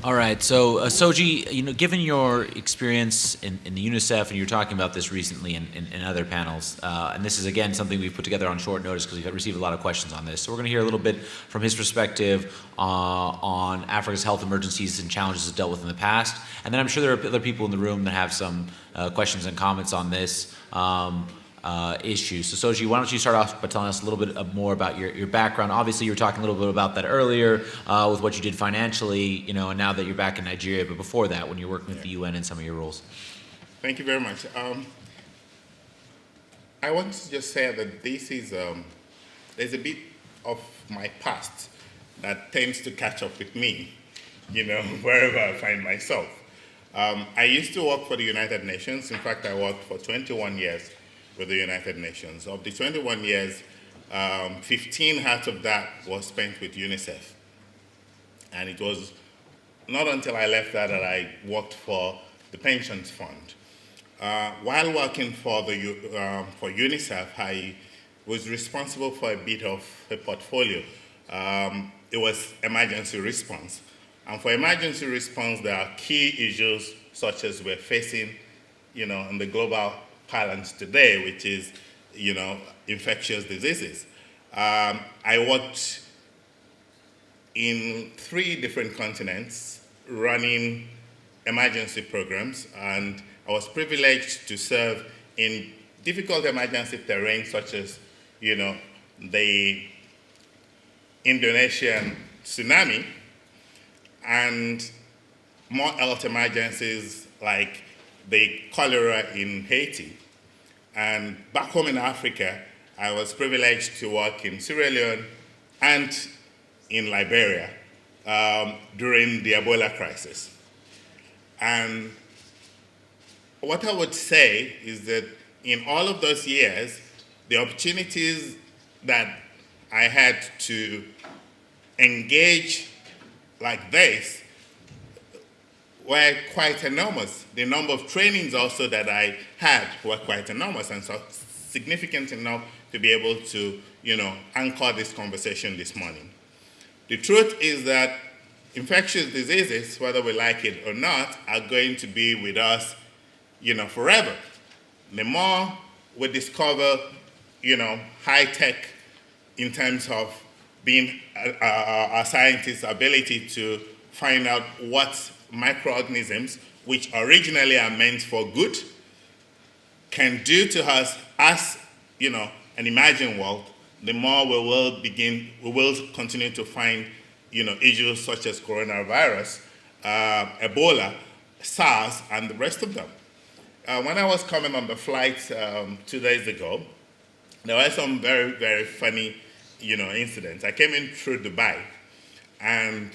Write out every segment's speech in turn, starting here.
All right, so Soji, given your experience in the UNICEF, and you were talking about this recently in other panels, and this is again something we've put together on short notice because we've received a lot of questions on this. So we're going to hear a little bit from his perspective on Africa's health emergencies and challenges it's dealt with in the past, and then I'm sure there are other people in the room that have some questions and comments on this. Issues. So Soji, why don't you start off by telling us a little bit more about your background? Obviously, you were talking a little bit about that earlier with what you did financially, and now that you're back in Nigeria, but before that, when you're working with the UN and some of your roles. Thank you very much. I want to just say that this is, there's a bit of my past that tends to catch up with me, wherever I find myself. I used to work for the United Nations. In fact, I worked for 21 years with the United Nations. Of the 21 years, 15 out of that was spent with UNICEF. And it was not until I left that I worked for the pensions fund. While working for UNICEF, I was responsible for a bit of a portfolio. It was emergency response. And for emergency response, there are key issues such as we're facing, in the global parlance today, which is, infectious diseases. I worked in 3 different continents running emergency programs, and I was privileged to serve in difficult emergency terrain such as, the Indonesian tsunami and more health emergencies like the cholera in Haiti. And back home in Africa, I was privileged to work in Sierra Leone and in Liberia during the Ebola crisis. And what I would say is that in all of those years, the opportunities that I had to engage like this were quite enormous. The number of trainings also that I had were quite enormous, and so significant enough to be able to, anchor this conversation this morning. The truth is that infectious diseases, whether we like it or not, are going to be with us, forever. The more we discover, high tech in terms of being our scientists' ability to find out what microorganisms, which originally are meant for good, can do to us as, an imagined world, the more we will continue to find, issues such as coronavirus, Ebola, SARS, and the rest of them. When I was coming on the flight 2 days ago, there were some very, very funny, incidents. I came in through Dubai, and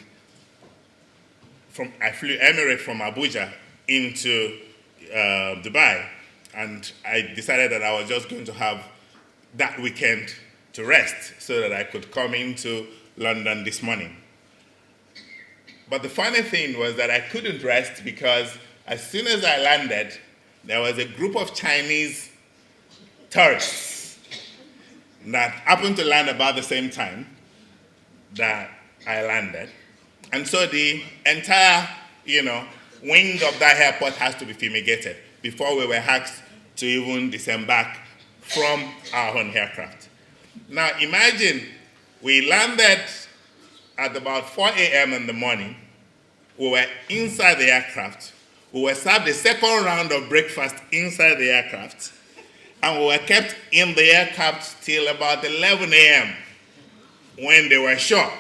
I flew Emirates from Abuja into Dubai, and I decided that I was just going to have that weekend to rest so that I could come into London this morning. But the funny thing was that I couldn't rest because as soon as I landed, there was a group of Chinese tourists that happened to land about the same time that I landed. And so the entire, wing of that airport has to be fumigated before we were asked to even disembark from our own aircraft. Now imagine we landed at about 4 a.m. in the morning. We were inside the aircraft. We were served the second round of breakfast inside the aircraft. And we were kept in the aircraft till about 11 a.m. when they were sure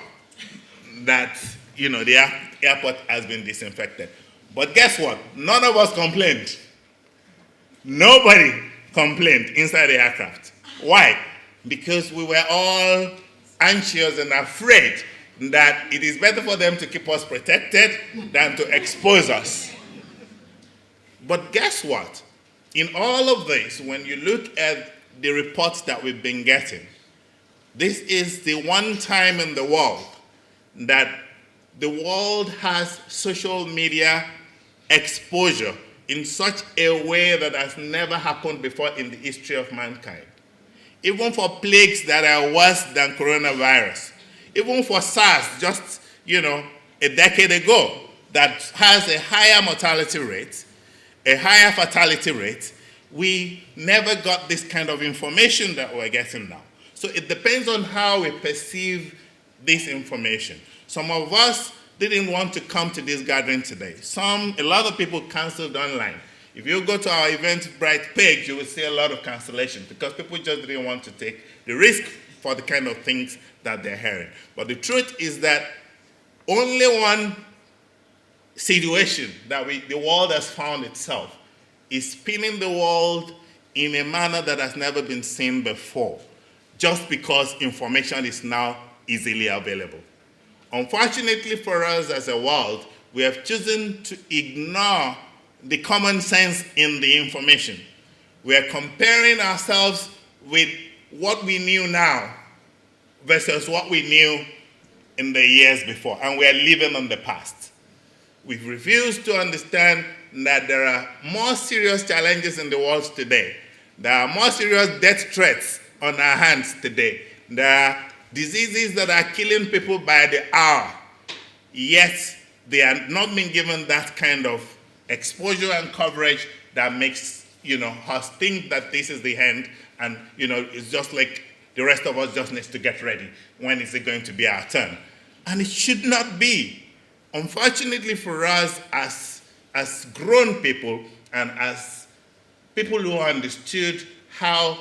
that, the airport has been disinfected. But guess what? None of us complained. Nobody complained inside the aircraft. Why? Because we were all anxious and afraid that it is better for them to keep us protected than to expose us. But guess what? in all of this, when you look at the reports that we've been getting, this is the one time in the world that the world has social media exposure in such a way that has never happened before in the history of mankind. Even for plagues that are worse than coronavirus, even for SARS just, a decade ago, that has a higher mortality rate, a higher fatality rate, we never got this kind of information that we're getting now. So it depends on how we perceive this information. Some of us didn't want to come to this gathering today. A lot of people canceled online. If you go to our Eventbrite page, you will see a lot of cancellations because people just didn't want to take the risk for the kind of things that they're hearing. But the truth is that only one situation that the world has found itself is spinning the world in a manner that has never been seen before, just because information is now easily available. Unfortunately for us as a world, we have chosen to ignore the common sense in the information. We are comparing ourselves with what we knew now versus what we knew in the years before, and we are living in the past. We've refused to understand that there are more serious challenges in the world today. There are more serious death threats on our hands today. There are diseases that are killing people by the hour, yet they are not being given that kind of exposure and coverage that makes us think that this is the end, and it's just like the rest of us just needs to get ready. When is it going to be our turn? And it should not be. Unfortunately for us as grown people and as people who understood how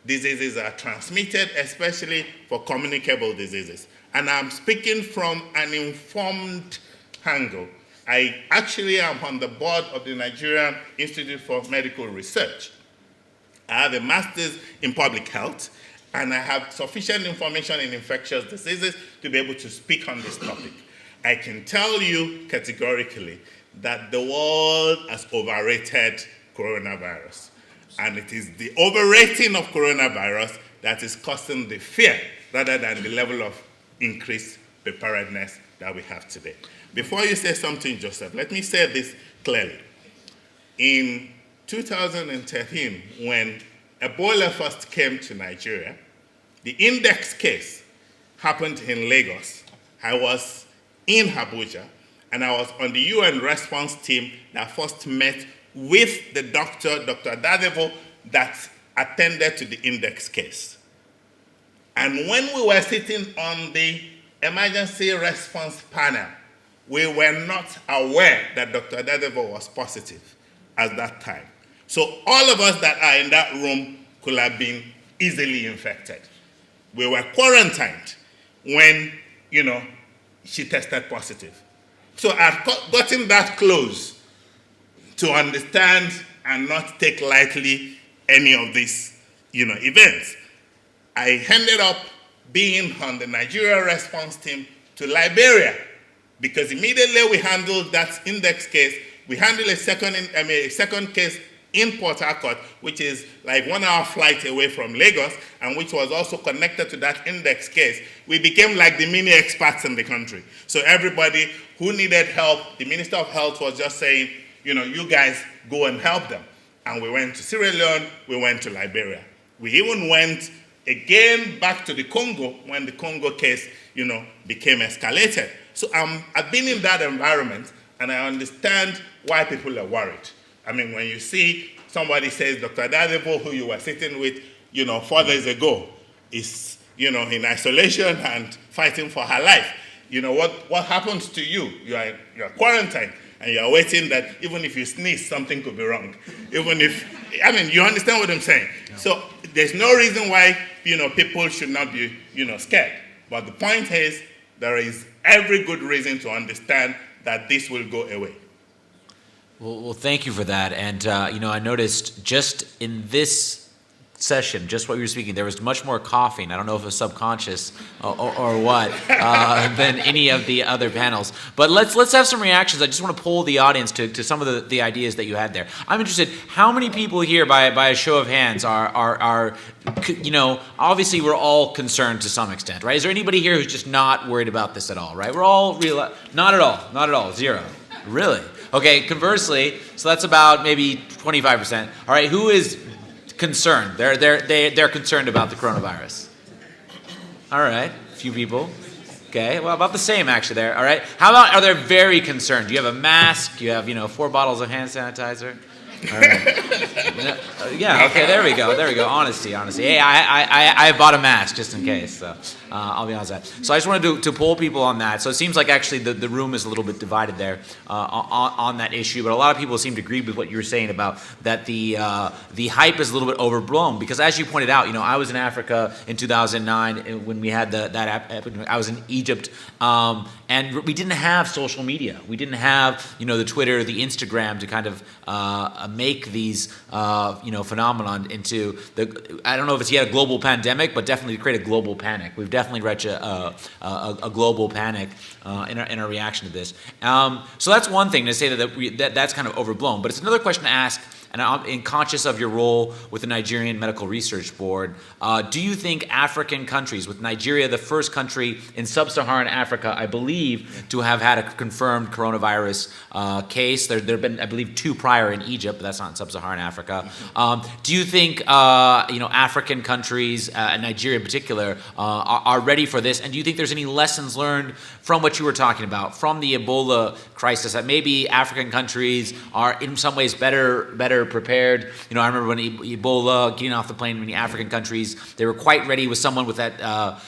diseases are transmitted, especially for communicable diseases. And I'm speaking from an informed angle. I actually am on the board of the Nigerian Institute for Medical Research. I have a master's in public health, and I have sufficient information in infectious diseases to be able to speak on this topic. I can tell you categorically that the world has overrated coronavirus. And it is the overrating of coronavirus that is causing the fear rather than the level of increased preparedness that we have today. Before you say something, Joseph, let me say this clearly. In 2013, when Ebola first came to Nigeria, the index case happened in Lagos. I was in Abuja, and I was on the UN response team that first met with the Dr. Dadevo, that attended to the index case. And when we were sitting on the emergency response panel, we were not aware that Dr. Dadevo was positive at that time. So all of us that are in that room could have been easily infected. We were quarantined when, she tested positive. So I've gotten that close to understand and not take lightly any of these, events. I ended up being on the Nigeria response team to Liberia, because immediately we handled that index case. We handled a second case in Port Harcourt, which is like 1 hour flight away from Lagos, and which was also connected to that index case. We became like the mini experts in the country. So everybody who needed help, the Minister of Health was just saying, you guys go and help them. And we went to Sierra Leone, we went to Liberia. We even went again back to the Congo when the Congo case, became escalated. So I've been in that environment, and I understand why people are worried. I mean, when you see somebody says Dr. Dadevo, who you were sitting with, 4 days ago, is, in isolation and fighting for her life. What happens to you? You're quarantined, and you're waiting that even if you sneeze, something could be wrong. You understand what I'm saying? Yeah. So there's no reason why, people should not be, scared. But the point is, there is every good reason to understand that this will go away. Well, thank you for that. And, I noticed just in this session, just what you were speaking, there was much more coughing. I don't know if it was subconscious or what than any of the other panels. But let's have some reactions. I just want to poll the audience to some of the ideas that you had there. I'm interested. How many people here, by a show of hands, are obviously we're all concerned to some extent, right? Is there anybody here who's just not worried about this at all, right? We're all not at all, zero. Really? Okay. Conversely, so that's about maybe 25%. All right. Who is concerned? They're concerned about the coronavirus. All right, a few people. Okay, well, about the same actually there. All right. How about, are they very concerned? Do you have a mask? You have 4 bottles of hand sanitizer? All right. Yeah. Okay. There we go. Honesty. Hey, I bought a mask just in case. So I'll be honest with that. So I just wanted to poll people on that. So it seems like actually the room is a little bit divided there on that issue. But a lot of people seem to agree with what you were saying about that the hype is a little bit overblown, because as you pointed out, I was in Africa in 2009 when we had that epidemic. I was in Egypt, and we didn't have social media. We didn't have the Twitter, the Instagram to kind of make these phenomenon into I don't know if it's yet a global pandemic, but definitely to create a global panic. We've definitely reached a global panic in our reaction to this. So that's one thing to say that's kind of overblown. But it's another question to ask. And I'm conscious of your role with the Nigerian Medical Research Board. Do you think African countries, with Nigeria the first country in sub-Saharan Africa, I believe, to have had a confirmed coronavirus case? There have been, I believe, 2 prior in Egypt, but that's not in sub-Saharan Africa. Do you think African countries, and Nigeria in particular, are ready for this? And do you think there's any lessons learned from what you were talking about, from the Ebola crisis, that maybe African countries are in some ways better prepared? I remember when Ebola, getting off the plane in many African countries, they were quite ready with someone with that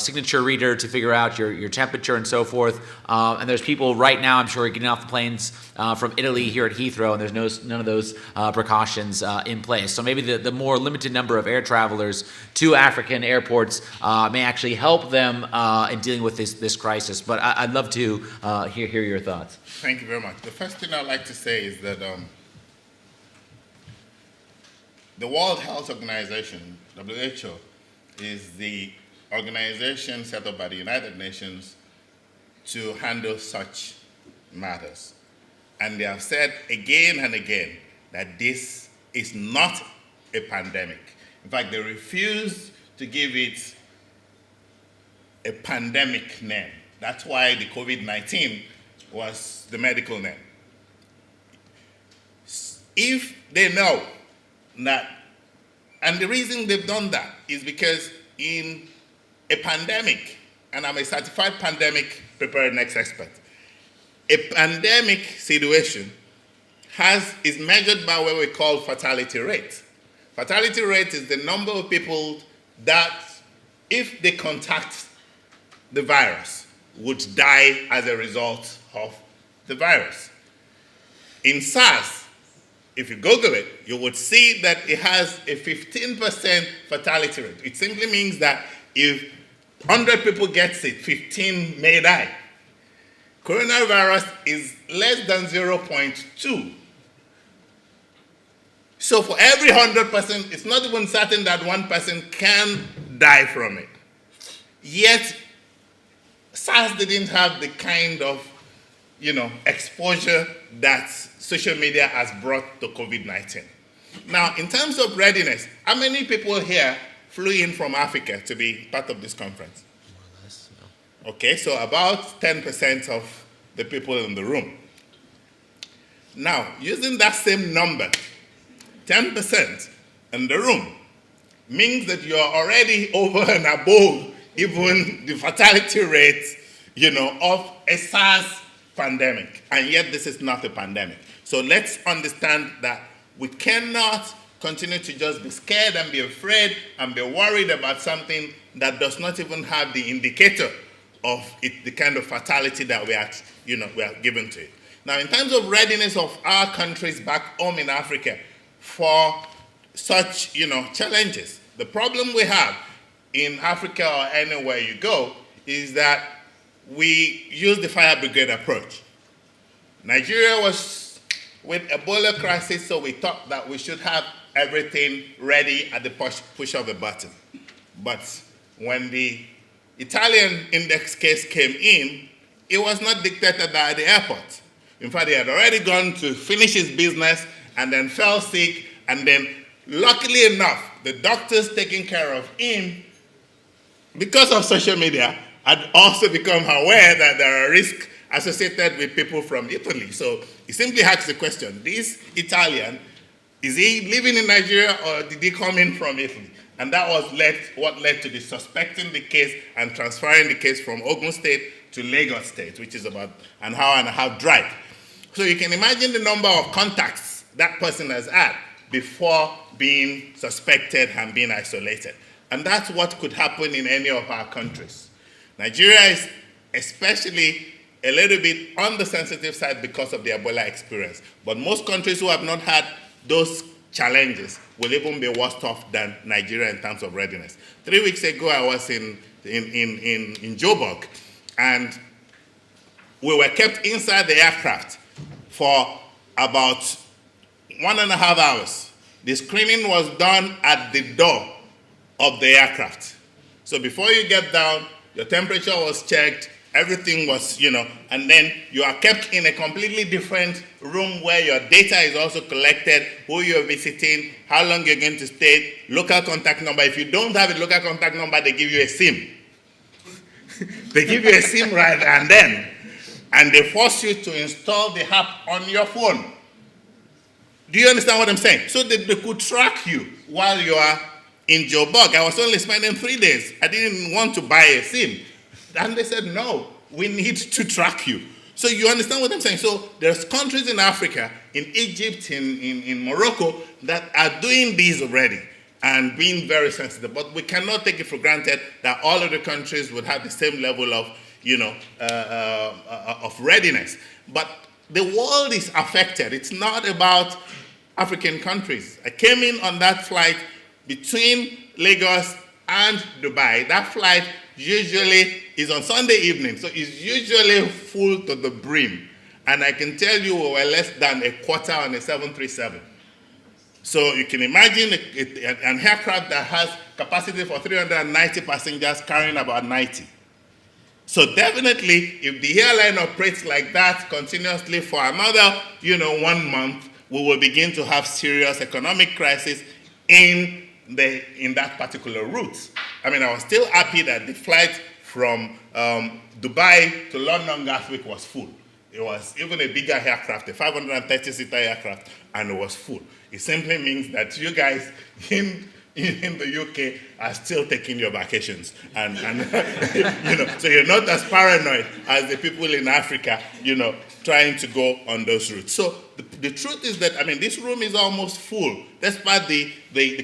signature reader to figure out your temperature and so forth. And there's people right now, I'm sure, getting off the planes from Italy here at Heathrow, and there's none of those precautions in place. So maybe the more limited number of air travelers to African airports may actually help them in dealing with this crisis. But I'd love to hear your thoughts. Thank you very much. The first thing I'd like to say is that the World Health Organization, WHO, is the organization set up by the United Nations to handle such matters. And they have said again and again that this is not a pandemic. In fact, they refuse to give it a pandemic name. That's why the COVID-19 was the medical name. If they know that, and the reason they've done that is because in a pandemic, and I'm a certified pandemic preparedness expert, a pandemic situation is measured by what we call fatality rate. Fatality rate is the number of people that, if they contact the virus, would die as a result of the virus. In SARS, if you Google it, you would see that it has a 15% fatality rate. It simply means that if 100 people gets it, 15 may die. Coronavirus is less than 0.2. So for every 100 person, it's not even certain that one person can die from it. Yet, SARS didn't have the kind of exposure that social media has brought to COVID-19. Now, in terms of readiness, how many people here flew in from Africa to be part of this conference? More or less, no. Okay, so about 10% of the people in the room. Now, using that same number, 10% in the room means that you're already over and above even the fatality rate, of a SARS pandemic. And yet this is not a pandemic. So let's understand that we cannot continue to just be scared and be afraid and be worried about something that does not even have the indicator of it, the kind of fatality that we are given to it. Now, in terms of readiness of our countries back home in Africa for such, challenges, the problem we have in Africa or anywhere you go is that we use the fire brigade approach. Nigeria was with Ebola crisis, so we thought that we should have everything ready at the push of a button. But when the Italian index case came in, it was not dictated at the airport. In fact, he had already gone to finish his business and then fell sick, and then luckily enough, the doctors taking care of him, because of social media, had also become aware that there are risks associated with people from Italy. So he simply asked the question, this Italian, is he living in Nigeria or did he come in from Italy? And that was what led to the suspecting the case and transferring the case from Ogun State to Lagos State, which is about an hour and a half drive. So you can imagine the number of contacts that person has had before being suspected and being isolated. And that's what could happen in any of our countries. Nigeria is especially a little bit on the sensitive side because of the Ebola experience. But most countries who have not had those challenges will even be worse off than Nigeria in terms of readiness. 3 weeks ago, I was in Joburg, and we were kept inside the aircraft for about 1.5 hours. The screening was done at the door of the aircraft. So before you get down, your temperature was checked, everything was, and then you are kept in a completely different room where your data is also collected, who you're visiting, how long you're going to stay, local contact number. If you don't have a local contact number, they give you a SIM. They give you a SIM right and then, and they force you to install the app on your phone. Do you understand what I'm saying? So that they could track you while you are in Joburg. I was only spending 3 days. I didn't want to buy a SIM. And they said, no, we need to track you. So you understand what I'm saying? So there's countries in Africa, in Egypt, in Morocco, that are doing these already and being very sensitive. But we cannot take it for granted that all of the countries would have the same level of, of readiness. But the world is affected. It's not about African countries. I came in on that flight between Lagos and Dubai. That flight usually is on Sunday evening, so it's usually full to the brim. And I can tell you we were less than a quarter on a 737. So you can imagine an aircraft that has capacity for 390 passengers carrying about 90. So definitely, if the airline operates like that continuously for another, 1 month, we will begin to have serious economic crisis in that particular route. I mean, I was still happy that the flight from Dubai to London Gatwick was full. It was even a bigger aircraft, a 530-seater aircraft, and it was full. It simply means that you guys in the UK are still taking your vacations. And so you're not as paranoid as the people in Africa, trying to go on those routes. So the truth is that, this room is almost full, despite the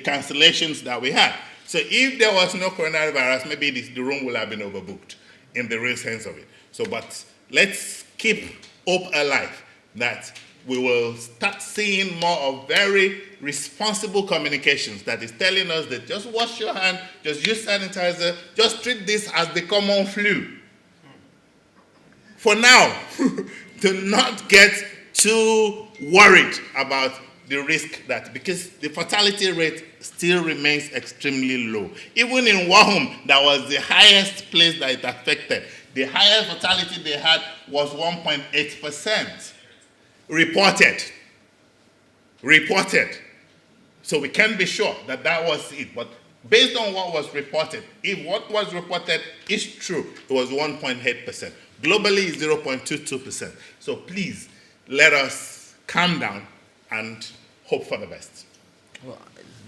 cancellations that we had. So if there was no coronavirus, maybe the room would have been overbooked in the real sense of it. So, but let's keep hope alive that we will start seeing more of very responsible communications that is telling us that just wash your hand, just use sanitizer, just treat this as the common flu. For now, do not get too worried about the risk because the fatality rate still remains extremely low. Even in Wahum, that was the highest place that it affected. The highest fatality they had was 1.8%. Reported. So we can't be sure that was it. But based on what was reported, if what was reported is true, it was 1.8%. Globally, it's 0.22%. So please, let us calm down and hope for the best. Well,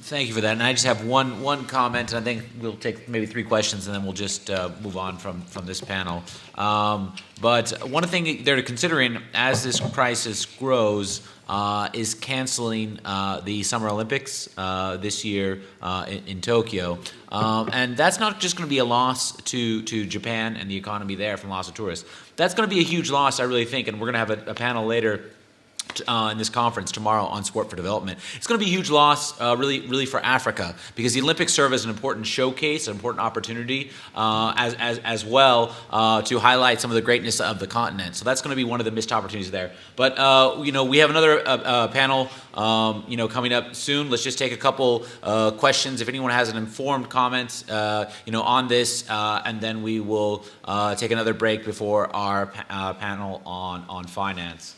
thank you for that. And I just have one comment, and I think we'll take maybe 3 questions, and then we'll just move on from this panel. But one thing they're considering as this crisis grows is canceling the Summer Olympics this year in Tokyo. And that's not just going to be a loss to Japan and the economy there from loss of tourists. That's going to be a huge loss, I really think, and we're going to have a panel later in this conference tomorrow on sport for development. It's going to be a huge loss, really for Africa, because the Olympics serve as an important showcase, an important opportunity, as well to highlight some of the greatness of the continent. So that's going to be one of the missed opportunities there. But we have another panel, coming up soon. Let's just take a couple questions. If anyone has an informed comment, on this, and then we will take another break before our panel on finance.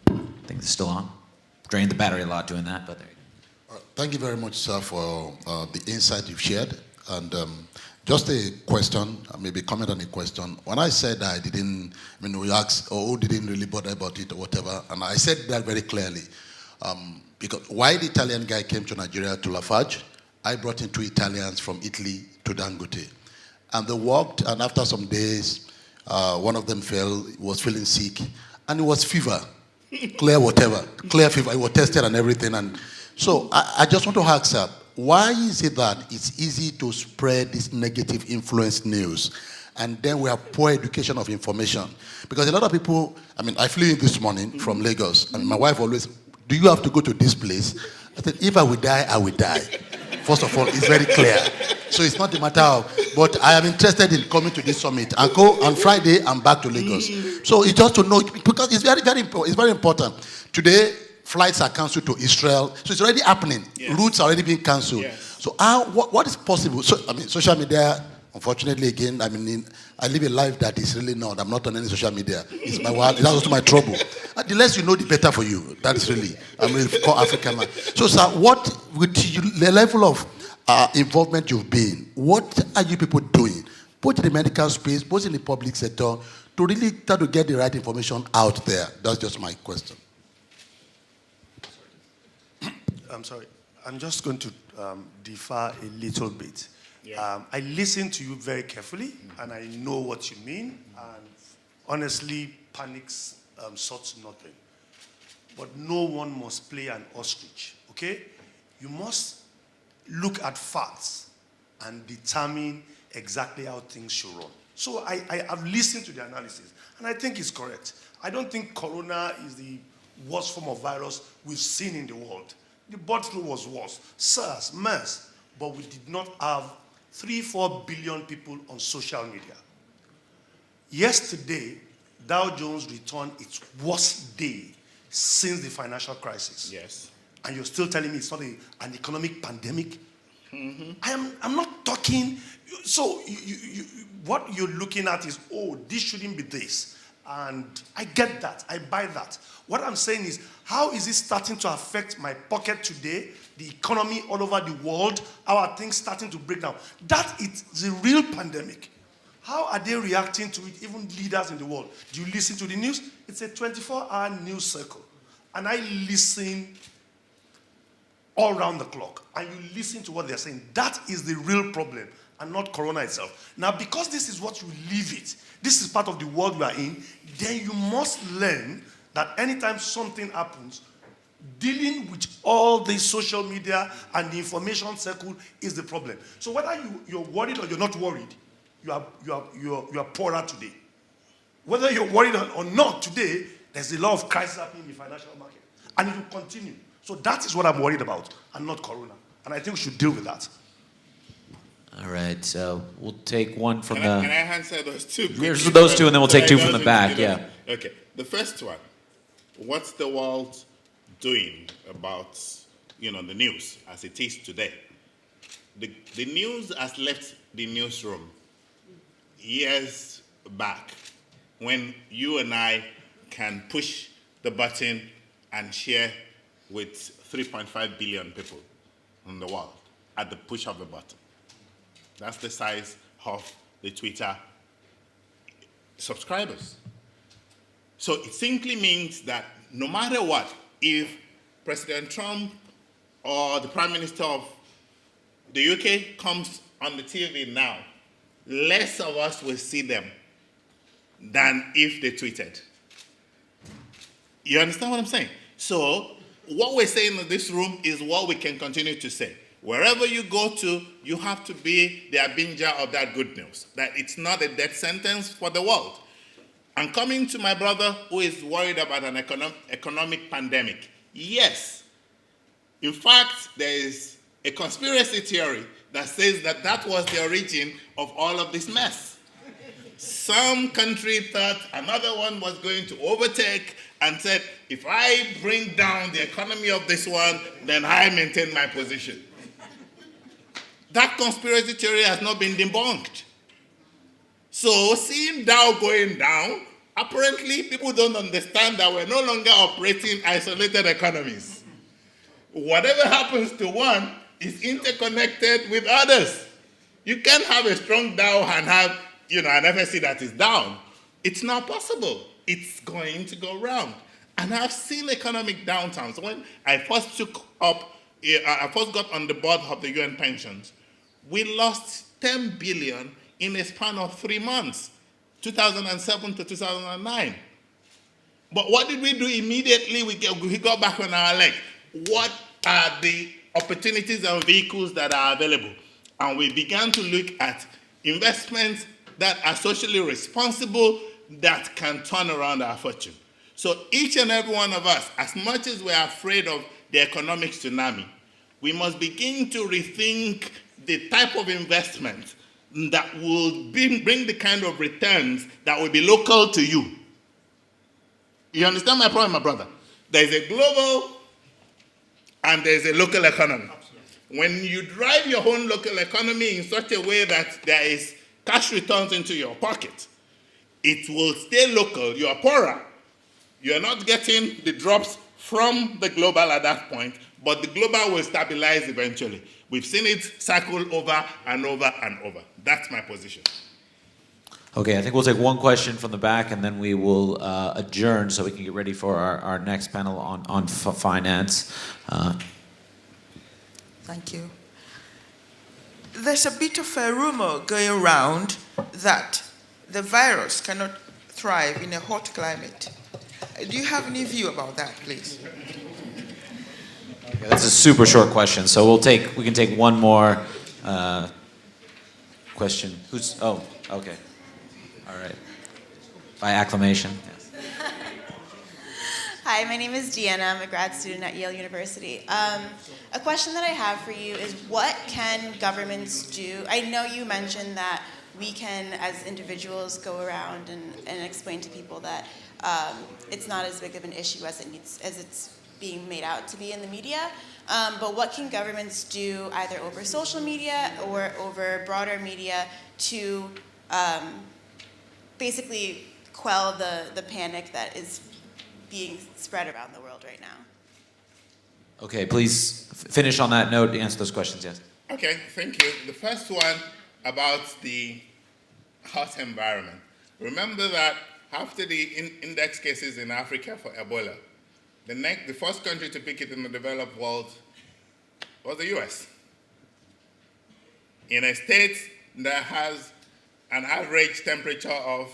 I think it's still on. Drained the battery a lot doing that, but there you go. Thank you very much, sir, for the insight you've shared. And just a question, maybe comment on a question. When I said I didn't, we asked, who didn't really bother about it or whatever, and I said that very clearly. Because why the Italian guy came to Nigeria to Lafarge, I brought in 2 Italians from Italy to Dangote. And they worked, and after some days, one of them was feeling sick, and it was fever. Clear fever, it was tested and everything. And so I just want to ask, sir, why is it that it's easy to spread this negative influence news, and then we have poor education of information? Because a lot of people, I flew in this morning from Lagos, and my wife always, do you have to go to this place? I said, if I will die, I will die. First of all, it's very clear. So it's not a matter of, but I am interested in coming to this summit. And go on Friday, I'm back to Lagos. So it's just to know, because it's very important. Today, flights are cancelled to Israel. So it's already happening. Yes. Routes are already being cancelled. Yes. So what is possible? So, social media, unfortunately, again, I live a life that is really not. I'm not on any social media. It's my world. That's also my trouble. And the less you know, the better for you. That's really, I'm a core African man. So, sir, what, with the level of involvement you've been, what are you people doing, both in the medical space, both in the public sector, to really try to get the right information out there? That's just my question. I'm sorry. I'm just going to differ a little bit. Yeah. I listened to you very carefully, and I know what you mean. And honestly, panics sorts nothing. But no one must play an ostrich, okay? You must look at facts and determine exactly how things should run. So I have listened to the analysis, and I think it's correct. I don't think corona is the worst form of virus we've seen in the world. The bird flu was worse, SARS, MERS, but we did not have 3-4 billion people on social media. Yesterday, Dow Jones returned its worst day since the financial crisis. Yes. And you're still telling me it's not an economic pandemic? Mm-hmm. I'm not talking. So what you're looking at is, this shouldn't be this. And I get that. I buy that. What I'm saying is, how is it starting to affect my pocket today, the economy all over the world? How are things starting to break down? That is the real pandemic. How are they reacting to it, even leaders in the world? Do you listen to the news? It's a 24-hour news cycle. And I listen all around the clock. And you listen to what they're saying. That is the real problem, and not corona itself. Now, because this is what you live it, this is part of the world we are in, then you must learn that anytime something happens, dealing with all the social media and the information circle is the problem. So whether you're worried or you're not worried, you are poorer today. Whether you're worried or not today, there's a lot of crisis happening in the financial market. And it will continue. So that is what I'm worried about, and not corona. And I think we should deal with that. All right, so we'll take one from Can I answer those two? Here's those two, and then we'll take two from the back, yeah. Okay, the first one. What's the world doing about, the news as it is today? The news has left the newsroom years back, when you and I can push the button and share with 3.5 billion people in the world at the push of the button. That's the size of the Twitter subscribers. So it simply means that no matter what, if President Trump or the Prime Minister of the UK comes on the TV now, less of us will see them than if they tweeted. You understand what I'm saying? So what we're saying in this room is what we can continue to say. Wherever you go to, you have to be the harbinger of that good news, that it's not a death sentence for the world. And coming to my brother who is worried about an economic pandemic, yes. In fact, there is a conspiracy theory that says that that was the origin of all of this mess. Some country thought another one was going to overtake and said, if I bring down the economy of this one, then I maintain my position. That conspiracy theory has not been debunked. So seeing Dow going down, apparently people don't understand that we're no longer operating isolated economies. Whatever happens to one is interconnected with others. You can't have a strong Dow and have an FSC that is down. It's not possible. It's going to go round. And I've seen economic downturns. When I first got on the board of the UN pensions, we lost 10 billion in a span of 3 months, 2007 to 2009. But what did we do immediately? We got back on our leg. What are the opportunities and vehicles that are available? And we began to look at investments that are socially responsible that can turn around our fortune. So each and every one of us, as much as we're afraid of the economic tsunami, we must begin to rethink the type of investment that will bring the kind of returns that will be local to you. You understand my point, my brother? There's a global and there's a local economy. When you drive your own local economy in such a way that there is cash returns into your pocket, it will stay local. You are poorer. You are not getting the drops from the global at that point, but the global will stabilize eventually. We've seen it cycle over and over and over. That's my position. Okay, I think we'll take one question from the back, and then we will adjourn so we can get ready for our next panel on finance. Thank you. There's a bit of a rumor going around that the virus cannot thrive in a hot climate. Do you have any view about that, please? Okay, that's a super short question, so we can take one more question. Okay. All right. By acclamation. Yes. Hi, my name is Deanna. I'm a grad student at Yale University. A question that I have for you is, what can governments do? I know you mentioned that we can, as individuals, go around and explain to people that it's not as big of an issue as it's being made out to be in the media. But what can governments do, either over social media or over broader media, to basically quell the panic that is being spread around the world right now? Okay, please finish on that note, answer those questions, yes. Okay, thank you. The first one about the hot environment. Remember that after the index cases in Africa for Ebola, the first country to pick it in the developed world was the US. In a state that has an average temperature of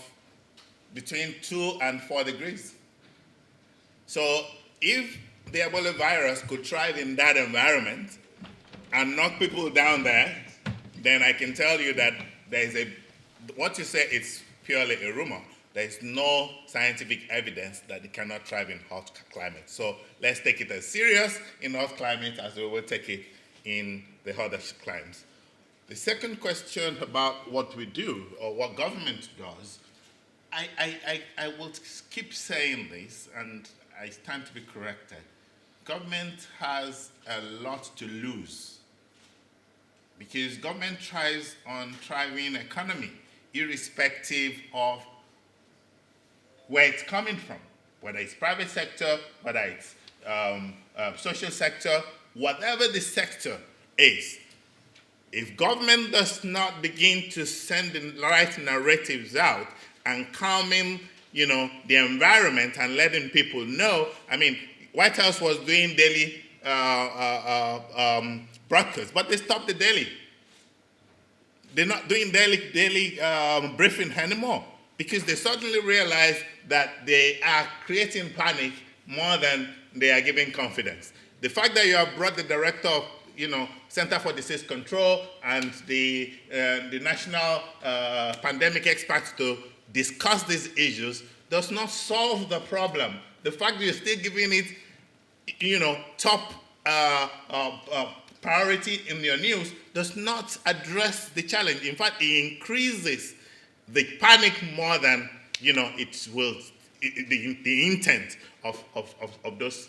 between 2 and 4 degrees. So if the Ebola virus could thrive in that environment and knock people down there, then I can tell you that what you say is purely a rumor. There is no scientific evidence that it cannot thrive in hot climate. So let's take it as serious in hot climate as we will take it in the hotter climes. The second question about what we do or what government does, I will keep saying this, and I stand to be corrected. Government has a lot to lose because government thrives on thriving economy, irrespective of where it's coming from, whether it's private sector, whether it's social sector, whatever the sector is. If government does not begin to send the right narratives out and calming, the environment and letting people know, White House was doing daily broadcasts, but they stopped the daily. They're not doing daily briefing anymore because they suddenly realize that they are creating panic more than they are giving confidence. The fact that you have brought the director of Center for Disease Control and the national pandemic experts to discuss these issues does not solve the problem. The fact that you're still giving it, top priority in your news does not address the challenge. In fact, it increases the panic more than it will the intent of those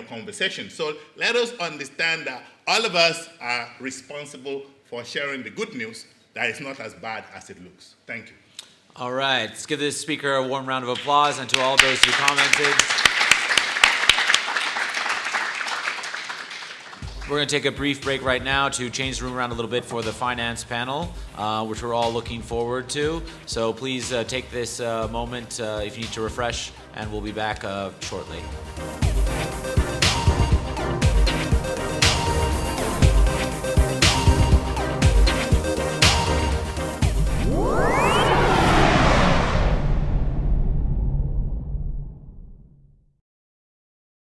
conversations. So let us understand that all of us are responsible for sharing the good news that is not as bad as it looks. Thank you. All right, let's give this speaker a warm round of applause, and to all those who commented. We're going to take a brief break right now to change the room around a little bit for the finance panel, which we're all looking forward to. So please take this moment if you need to refresh, and we'll be back shortly.